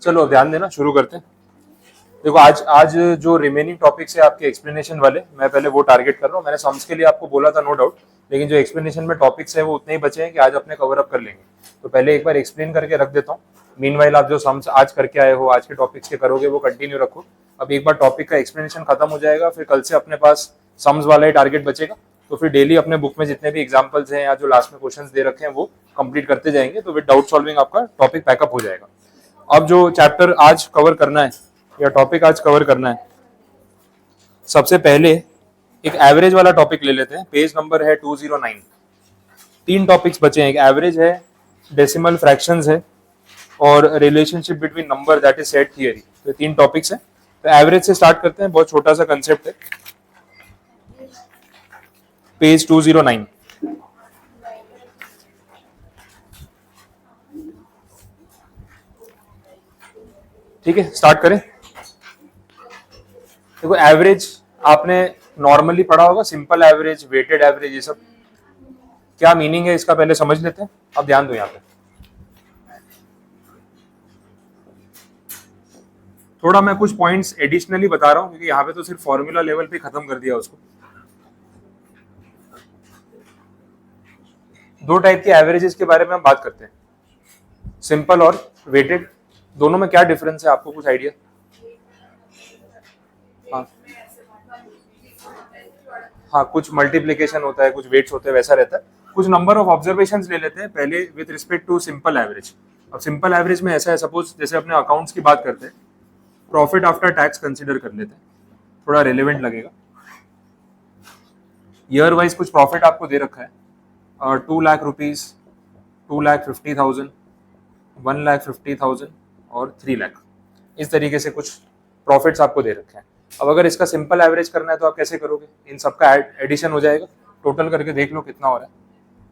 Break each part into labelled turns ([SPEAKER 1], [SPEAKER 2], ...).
[SPEAKER 1] चलो अब ध्यान देना, शुरू करते हैं। देखो आज आज जो रिमेनिंग टॉपिक्स है आपके एक्सप्लेनेशन वाले, मैं पहले वो टारगेट कर रहा हूँ। मैंने सम्स के लिए आपको बोला था नो डाउट, लेकिन जो एक्सप्लेनेशन में टॉपिक्स है वो उतने ही बचे हैं कि आज अपने कवर अप कर लेंगे। तो पहले एक बार एक्सप्लेन करके रख देता हूँ। मीनवाइल आप जो सम्स आज करके आए हो, आज के टॉपिक्स के करोगे, वो कंटिन्यू रखो। अब एक बार टॉपिक का एक्सप्लेनेशन खत्म हो जाएगा, फिर कल से अपने पास सम्स वाला ही टारगेट बचेगा। तो फिर डेली अपने बुक में जितने भी एग्जाम्पल्स हैं या जो लास्ट में क्वेश्चंस दे रखे हैं वो कंप्लीट करते जाएंगे, तो विद डाउट सॉल्विंग आपका टॉपिक पैकअप हो जाएगा। अब जो चैप्टर आज कवर करना है या टॉपिक आज कवर करना है, सबसे पहले एक एवरेज वाला टॉपिक ले लेते हैं। पेज नंबर है 209। 3 टॉपिक्स बचे हैं, एक एवरेज है, डेसिमल फ्रैक्शंस है और relationship between number, that is set theory. तो 3 टॉपिक्स हैं। तो एवरेज से स्टार्ट करते हैं, बहुत छोटा सा कंसेप्ट है। पेज 209। ठीक है, स्टार्ट करें। देखो एवरेज आपने नॉर्मली पढ़ा होगा, सिंपल एवरेज, वेटेड एवरेज, ये सब क्या मीनिंग है इसका पहले समझ लेते हैं। अब ध्यान दो, यहाँ पे थोड़ा मैं कुछ पॉइंट्स एडिशनली बता रहा हूं, क्योंकि यहाँ पे तो सिर्फ फॉर्मूला लेवल पे खत्म कर दिया उसको। 2 टाइप के एवरेजेस के बारे में हम बात करते हैं, सिंपल और वेटेड। दोनों में क्या डिफरेंस है, आपको कुछ आइडिया? हाँ, कुछ मल्टीप्लीकेशन होता है, कुछ वेट्स होते हैं, वैसा रहता है। कुछ नंबर ऑफ ऑब्जर्वेशंस ले लेते हैं पहले with respect to simple average. अब सिंपल एवरेज में ऐसा है, सपोज जैसे अपने अकाउंट्स की बात करते हैं, प्रॉफिट आफ्टर टैक्स कंसीडर कर लेते हैं, थोड़ा रेलेवेंट लगेगा। ईयर वाइज कुछ प्रॉफिट आपको दे रखा है, 2 लाख रुपीज, 2,50,000, 1,50,000 और 3 लाख, इस तरीके से कुछ प्रॉफिट्स आपको दे रखे हैं। अब अगर इसका सिंपल एवरेज करना है तो आप कैसे करोगे? इन सबका एडिशन हो जाएगा, टोटल करके देख लो कितना हो रहा है।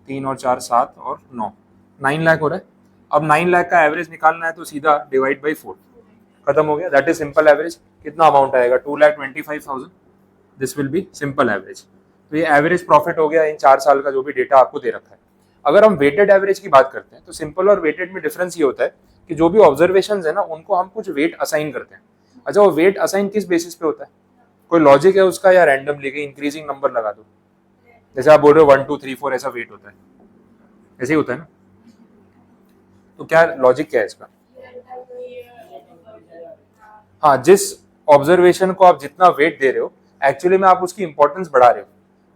[SPEAKER 1] 3 और 4 7 और 9, 9 लाख हो रहा है। अब 9 लाख का एवरेज निकालना है तो सीधा डिवाइड बाई 4, खत्म हो गया। That is simple average. कितना अमाउंट आएगा? 2,25,000। This will be simple average. तो ये एवरेज प्रॉफिट हो गया इन 4 साल का जो भी डेटा आपको दे रखा है। अगर हम वेटेड एवरेज की बात करते हैं तो सिंपल और वेटेड में डिफरेंस ये होता है कि जो भी ऑब्जर्वेशन है ना, उनको हम कुछ वेट असाइन करते हैं। अच्छा, वो वेट असाइन किस बेसिस पे होता है? कोई लॉजिक है उसका या रैंडमली इंक्रीजिंग नंबर लगा दो? जैसे आप बोल रहे हो 1 2 3 4 ऐसा वेट होता है, ऐसे ही होता है ना? तो क्या लॉजिक क्या है इसका? हाँ, जिस ऑब्जर्वेशन को आप जितना वेट दे रहे हो, एक्चुअली में आप उसकी इंपॉर्टेंस बढ़ा रहे हो।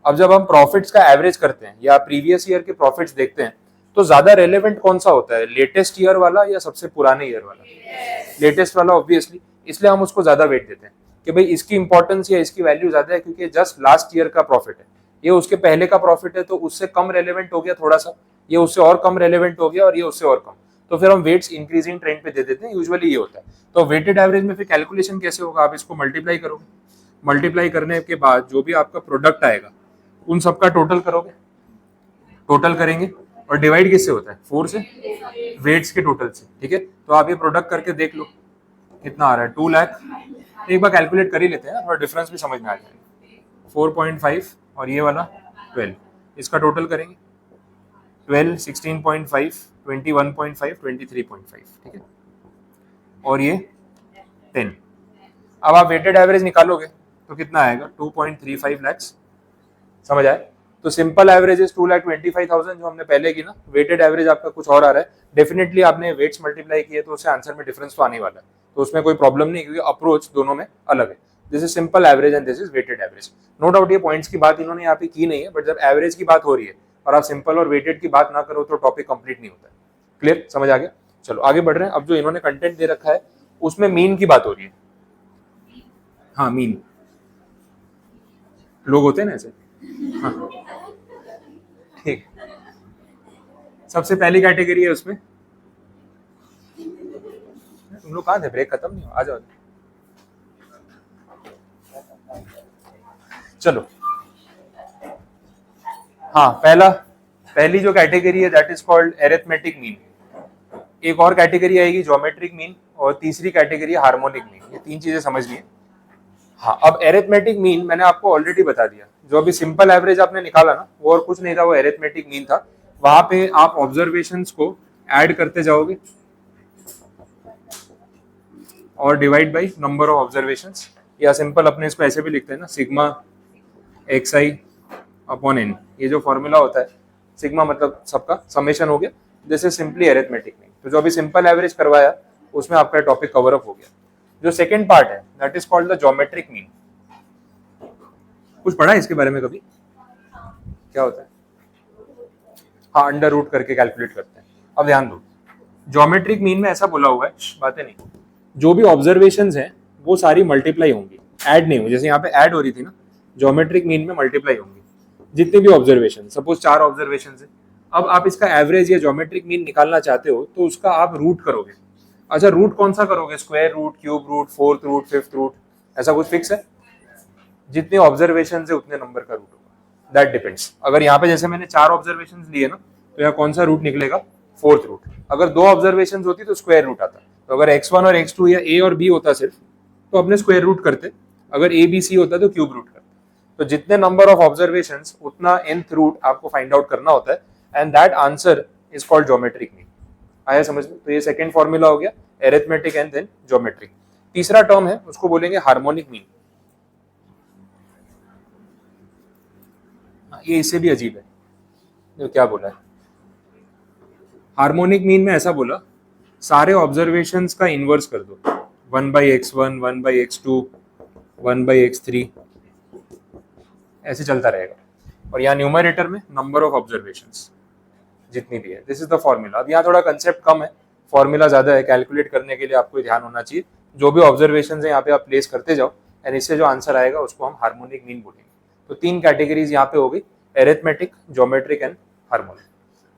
[SPEAKER 1] अब जब हम प्रॉफिट्स का एवरेज करते हैं या प्रीवियस ईयर के प्रॉफिट्स देखते हैं, तो ज्यादा रेलेवेंट कौन सा होता है, लेटेस्ट ईयर वाला या सबसे पुराने ईयर वाला? लेटेस्ट वाला ऑब्वियसली। इसलिए हम उसको ज्यादा वेट देते हैं कि भाई इसकी इंपॉर्टेंस या इसकी वैल्यू ज्यादा है, क्योंकि जस्ट लास्ट ईयर का प्रॉफिट है, ये उसके पहले का प्रॉफिट है, तो उससे कम रेलेवेंट हो गया थोड़ा सा, ये उससे और कम रेलेवेंट हो गया और ये उससे और कम, तो फिर हम वेट्स इंक्रीजिंग ट्रेंड पे दे देते हैं। यूजुअली ये होता है। तो वेटेड एवरेज में फिर कैलकुलेशन कैसे होगा? आप इसको मल्टीप्लाई करोगे, मल्टीप्लाई करने के बाद जो भी आपका प्रोडक्ट आएगा उन सबका टोटल करोगे, टोटल करेंगे और डिवाइड किससे होता है? 4 से, वेट्स के टोटल से। ठीक है, तो आप ये प्रोडक्ट करके देख लो कितना आ रहा है। 2 लाख, एक बार कैलकुलेट कर ही लेते हैं और डिफरेंस भी समझ में आ जाएगा। 4.5 और ये वाला 12, इसका टोटल करेंगे। 12, 16.5, 21.5, 23.5, ठीक है, और ये 10। अब आप वेटेड एवरेज निकालोगे तो कितना आएगा? 2.35 लैक्स। समझ आए? तो सिंपल एवरेज इज 2,25,000 जो हमने पहले की ना। वेटेड एवरेज आपका कुछ और आ रहा है। डेफिनेटली आपने वेट्स मल्टीप्लाई किए तो उससे आंसर में डिफरेंस तो आने वाला है, तो उसमें कोई प्रॉब्लम नहीं, क्योंकि अप्रोच दोनों में अलग है। This is simple average and this is weighted average. No doubt ये पॉइंट्स की बात इन्होंने यहाँ पे की नहीं है, बट जब एवरेज की बात हो रही है और आप सिंपल और वेटेड की बात ना करो तो टॉपिक कंप्लीट नहीं होता है। क्लियर? समझ आ गया? चलो आगे बढ़ रहे हैं। अब जो इन्होंने कंटेंट दे रखा है उसमें मीन की बात हो रही है। हाँ, मीन लोग होते हैं ना ऐसे। हाँ, ठीक। सबसे पहली कैटेगरी है उसमें, तुम लोग कहाँ थे? ब्रेक खत्म नहीं हो? आ जाओ। चलो, हाँ, पहली जो कैटेगरी है that is called arithmetic mean. एक और कैटेगरी आएगी ज्योमेट्रिक मीन, और तीसरी कैटेगरी हार्मोनिक मीन। ये 3 चीजें समझनी है। हाँ, अब एरिथमेटिक मीन मैंने आपको ऑलरेडी बता दिया। जो अभी सिंपल एवरेज आपने निकाला ना, वो और कुछ नहीं था, वो एरिथमेटिक मीन था। वहां पे आप ऑब्जर्वेशंस को ऐड करते जाओगे, और divide by number of observations, या सिंपल अपने इसको ऐसे भी लिखते हैं ना, सिग्मा एक्स आई अपॉन एन। ये जो फॉर्मूला होता है, सिग्मा मतलब सबका समेशन हो गया, this is simply arithmetic mean. तो जो अभी सिंपल एवरेज करवाया उसमें आपका टॉपिक कवर अप हो गया। जो सेकंड पार्ट है that is called the geometric mean. कुछ पढ़ा है इसके बारे में कभी? क्या होता है? हाँ, अंडर रूट करके कैलकुलेट करते हैं। अब ध्यान दो, ज्योमेट्रिक मीन में ऐसा बोला हुआ है, बातें नहीं, जो भी ऑब्जर्वेशंस हैं वो सारी मल्टीप्लाई होंगी, ऐड नहीं होंगी। जैसे यहाँ पे ऐड हो रही थी ना, ज्योमेट्रिक मीन में मल्टीप्लाई होंगी जितने भी ऑब्जर्वेशन। सपोज 4 ऑब्जर्वेशन है, अब आप इसका एवरेज या ज्योमेट्रिक मीन निकालना चाहते हो तो उसका आप रूट करोगे। अच्छा, रूट कौन सा करोगे? Square root, cube root, fourth root, fifth root, ऐसा कुछ फिक्स है? जितने ऑब्जर्वेशन है उतने नंबर का रूट होगा, दैट डिपेंड्स। अगर यहाँ पे जैसे मैंने 4 ऑब्जर्वेशन लिए ना, तो यहाँ कौन सा रूट निकलेगा? Fourth root. अगर 2 ऑब्जर्वेशन होती तो स्क्वायर रूट आता। तो अगर x1 और x2 या a और b होता सिर्फ, तो अपने स्क्वायर रूट करते। अगर a b c होता तो क्यूब रूट करते। तो जितने नंबर ऑफ ऑब्जर्वेशंस उतना nth रूट आपको फाइंड आउट करना होता है, and that answer is called geometric mean. आया समझ में? तो ये सेकंड फॉर्मूला हो गया, एरिथमेटिक एंड देन ज्योमेट्रिक। तीसरा टर्म है, उसको बोलेंगे हार्मोनिक मीन। ये इससे भी अजीब है, तो क्या बोला है? हार्मोनिक मीन में ऐसा बोला, सारे ऑब्जर्वेशंस का इनवर्स कर दो, 1/x1, 1/x2, 1/x3, ऐसे चलता रहेगा। और यहाँ न्यूमरेटर में नंबर ऑफ ऑब्जर्वेशंस जितनी भी है, दिस इज द फॉर्मूला। अब यहाँ थोड़ा कंसेप्ट कम है, फॉर्मूला ज्यादा है, कैलकुलेट करने के लिए आपको ध्यान होना चाहिए। जो भी ऑब्जर्वेशन है यहाँ पे आप प्लेस करते जाओ, एंड इससे जो आंसर आएगा उसको हम हार्मोनिक मीन बोलेंगे। तो 3 कैटेगरीज यहाँ पे हो गई, एरिथमेटिक, ज्योमेट्रिक एंड हार्मोनिक।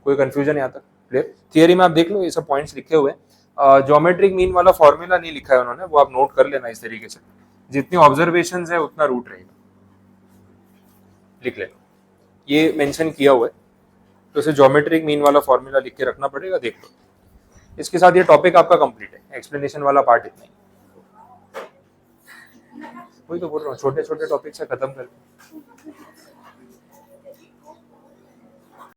[SPEAKER 1] कोई कंफ्यूजन यहाँ तक क्लियर? थियरी में आप देख लो, ये सब पॉइंट्स लिखे हुए हैं। ज्योमेट्रिक मीन वाला फॉर्मूला नहीं लिखा है उन्होंने, वो आप नोट कर लेना इस तरीके से, जितनी ऑब्जर्वेशन है उतना रूट रहेगा, लिख लेना। ये मेंशन किया हुआ है, तो इसे ज्योमेट्रिक मीन वाला फॉर्मूला लिख के रखना पड़ेगा, देख लो। इसके साथ ये टॉपिक आपका कंप्लीट है, एक्सप्लेनेशन वाला पार्ट इतना ही। वही तो बोल रहा हूँ, छोटे छोटे टॉपिक से खत्म कर